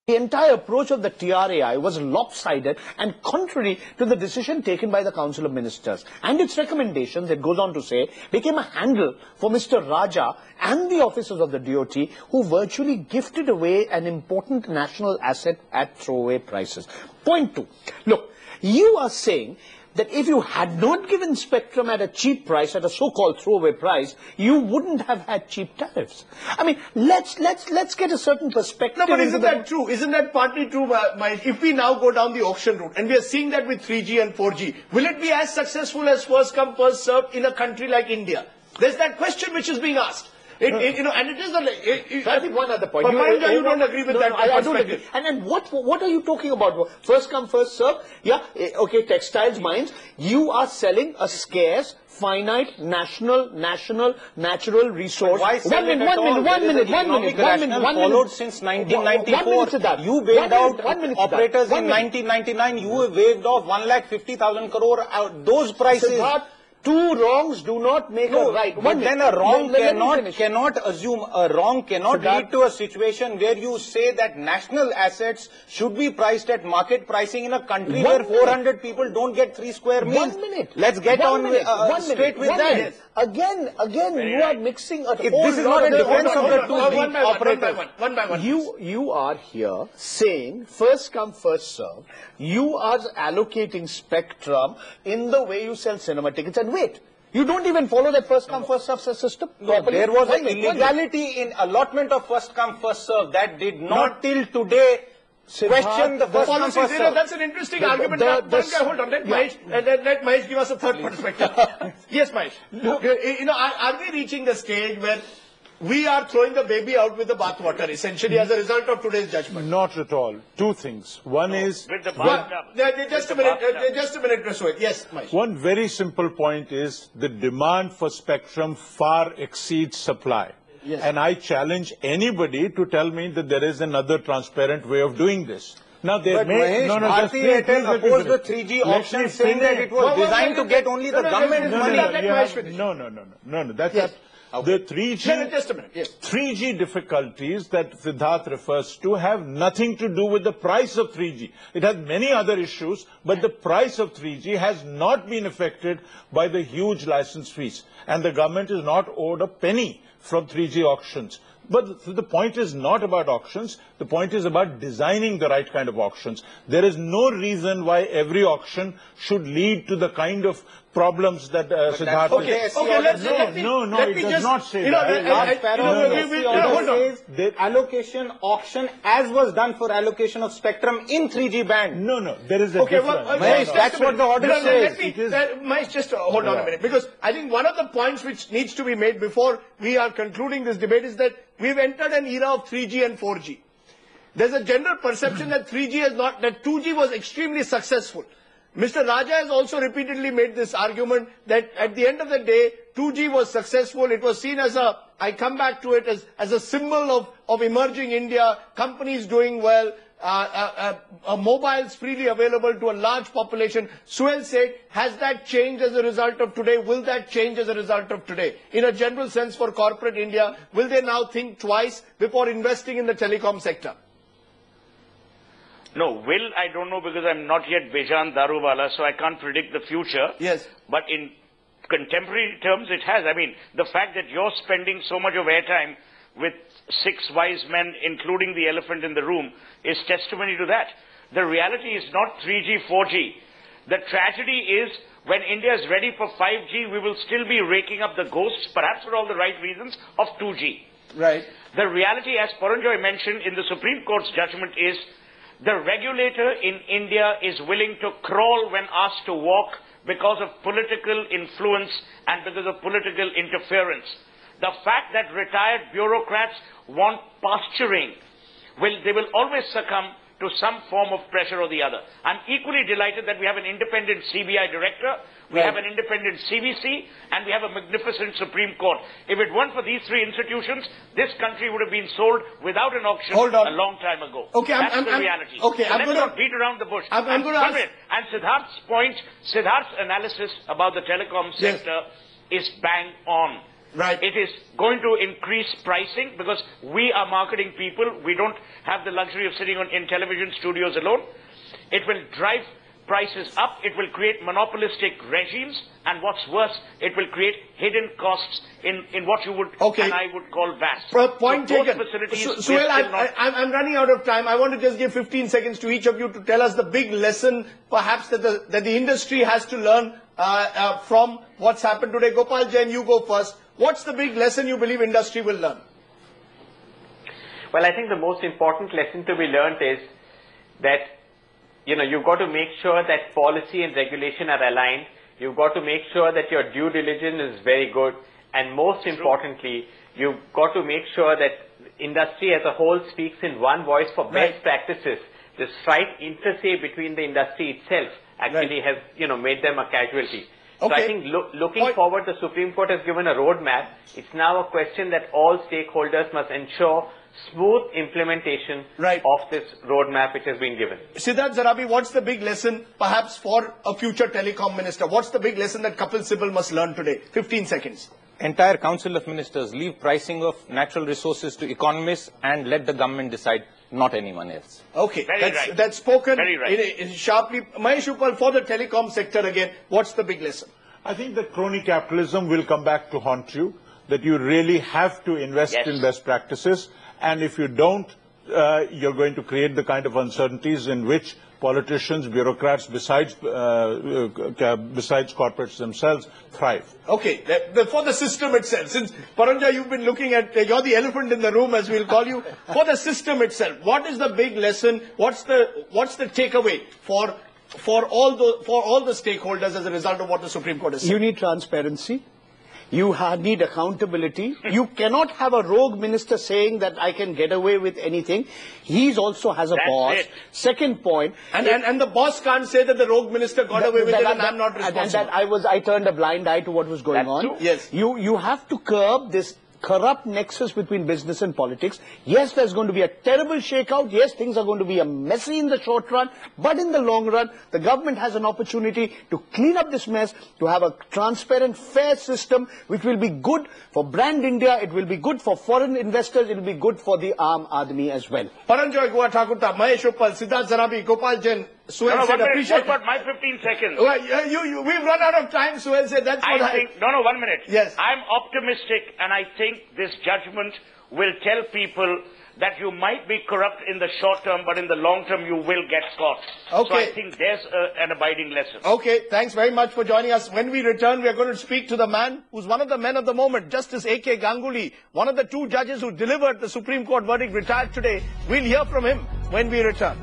The entire approach of the TRAI was lopsided and contrary to the decision taken by the Council of Ministers. And its recommendations, it goes on to say, became a handle for Mr. Raja and the officers of the DOT who virtually gifted away an important national asset at throwaway prices. Point 2. Look, you are saying that if you had not given spectrum at a cheap price, at a so-called throwaway price, you wouldn't have had cheap tariffs. I mean, let's get a certain perspective. No, but isn't that true? Isn't that partly true, Mahesh? If we now go down the auction route, and we are seeing that with 3G and 4G, will it be as successful as first come, first served in a country like India? There's that question which is being asked. And it is the... I think one other point. You don't agree with that I don't agree. And then what are you talking about? First come, first serve? Yeah, okay, textiles, mines. You are selling a scarce, finite, natural resource. Why sell it at all? One minute. Followed since 1994. You waived out operators in 1999. You waived off 1,50,000 crore. Those prices... Siddharth, two wrongs do not make a right. But then a wrong cannot assume, a wrong cannot lead to a situation where you say that national assets should be priced at market pricing in a country where 400 people don't get 3 square meals. 1 minute. Let's get straight with that. Again, you are mixing a whole This is not a defense of the two operators. One by one. You are here saying first come, first serve. You are allocating spectrum in the way you sell cinema tickets. And wait, you don't even follow that first come, first serve system? No, there was an illegality in allotment of first come, first serve that did not till today question the first come, first serve. That's an interesting argument. Hold on, let Mahesh give us a third perspective. Yes, Mahesh. Are we reaching the stage where we are throwing the baby out with the bathwater, essentially, as a result of today's judgment? Not at all. Two things. One is... With the just a minute, Praswit. Yes, Mahesh. One very simple point is the demand for spectrum far exceeds supply. Yes. And I challenge anybody to tell me that there is another transparent way of doing this. Now, there may... Bharti Airtel opposed the 3G auction saying that it was designed to get only the government money. No, that's not... The 3G, just a minute. Yes. 3G difficulties that Siddharth refers to have nothing to do with the price of 3G. It has many other issues, but the price of 3G has not been affected by the huge license fees. And the government is not owed a penny from 3G auctions. But the point is not about auctions. The point is about designing the right kind of auctions. There is no reason why every auction should lead to the kind of problems that Siddharth... Okay, it does not say that. The allocation auction as was done for allocation of spectrum in 3G band. No, there is a difference. That's what the order says. Mahesh, just hold on a minute, because I think one of the points which needs to be made before we are concluding this debate is that we've entered an era of 3G and 4G. There's a general perception that 2G was extremely successful. Mr. Raja has also repeatedly made this argument that at the end of the day, 2G was successful. It was seen as I come back to it as a symbol of emerging India, companies doing well, mobiles freely available to a large population. Suhail said, has that changed as a result of today? Will that change as a result of today? In a general sense for corporate India, will they now think twice before investing in the telecom sector? No, I don't know, because I'm not yet Bejan Daruwala, so I can't predict the future. Yes. But in contemporary terms, it has. I mean, the fact that you're spending so much of airtime with 6 wise men, including the elephant in the room, is testimony to that. The reality is not 3G, 4G. The tragedy is when India is ready for 5G, we will still be raking up the ghosts, perhaps for all the right reasons, of 2G. Right. The reality, as Paranjoy mentioned in the Supreme Court's judgment, is the regulator in India is willing to crawl when asked to walk because of political influence and because of political interference. The fact that retired bureaucrats want pasturing, they will always succumb to some form of pressure or the other. I'm equally delighted that we have an independent CBI director, we have an independent CVC, and we have a magnificent Supreme Court. If it weren't for these 3 institutions, this country would have been sold without an auction a long time ago. Okay, that's the reality. Okay, so let's not beat around the bush. I'm going to ask... And Siddharth's analysis about the telecom sector is bang on. Right. It is going to increase pricing because we are marketing people. We don't have the luxury of sitting in television studios alone. It will drive prices up. It will create monopolistic regimes. And what's worse, it will create hidden costs in what you would and I would call vast. Point so taken. Suhail, I'm running out of time. I want to just give 15 seconds to each of you to tell us the big lesson perhaps that the industry has to learn from what's happened today. Gopal Jain, you go first. What's the big lesson you believe industry will learn? Well, I think the most important lesson to be learned is that, you've got to make sure that policy and regulation are aligned. You've got to make sure that your due diligence is very good. And most importantly, you've got to make sure that industry as a whole speaks in one voice for best practices. The slight interplay between the industry itself actually has, made them a casualty. So I think looking forward, the Supreme Court has given a roadmap. It's now a question that all stakeholders must ensure smooth implementation of this roadmap which has been given. Siddharth Zarabi, what's the big lesson perhaps for a future telecom minister? What's the big lesson that Kapil Sibal must learn today? 15 seconds. Entire Council of Ministers leave pricing of natural resources to economists and let the government decide, not anyone else. Okay, that's spoken sharply. Mahesh Uppal, for the telecom sector again, what's the big lesson? I think that crony capitalism will come back to haunt you, that you really have to invest in best practices, and if you don't, you're going to create the kind of uncertainties in which politicians, bureaucrats, besides corporates themselves, thrive. Okay, for the system itself, since Paranja, you've been looking at, you're the elephant in the room, as we'll call you. For the system itself, what is the big lesson? What's the takeaway for all the stakeholders as a result of what the Supreme Court has said? You need transparency. You need accountability. You cannot have a rogue minister saying that I can get away with anything. He also has a boss. Second point. And the boss can't say that the rogue minister got away with it and I'm not responsible. And I turned a blind eye to what was going on. True. Yes. You have to curb this corrupt nexus between business and politics. Yes, there's going to be a terrible shakeout. Yes, things are going to be messy in the short run. But in the long run, the government has an opportunity to clean up this mess, to have a transparent, fair system, which will be good for brand India. It will be good for foreign investors. It will be good for the Aam Aadmi as well. Paranjoy Gua Thakurta, Mahesh Uppal, Siddharth Zarabi, Gopal Jain, Suhail said, appreciate. What about my 15 seconds? Well, we've run out of time, Suhail said. That's what I think. No, 1 minute. Yes. I'm optimistic, and I think this judgment will tell people that you might be corrupt in the short term, but in the long term you will get caught. Okay. So I think there's an abiding lesson. Okay, thanks very much for joining us. When we return, we are going to speak to the man who's one of the men of the moment, Justice A.K. Ganguly, one of the two judges who delivered the Supreme Court verdict, retired today. We'll hear from him when we return.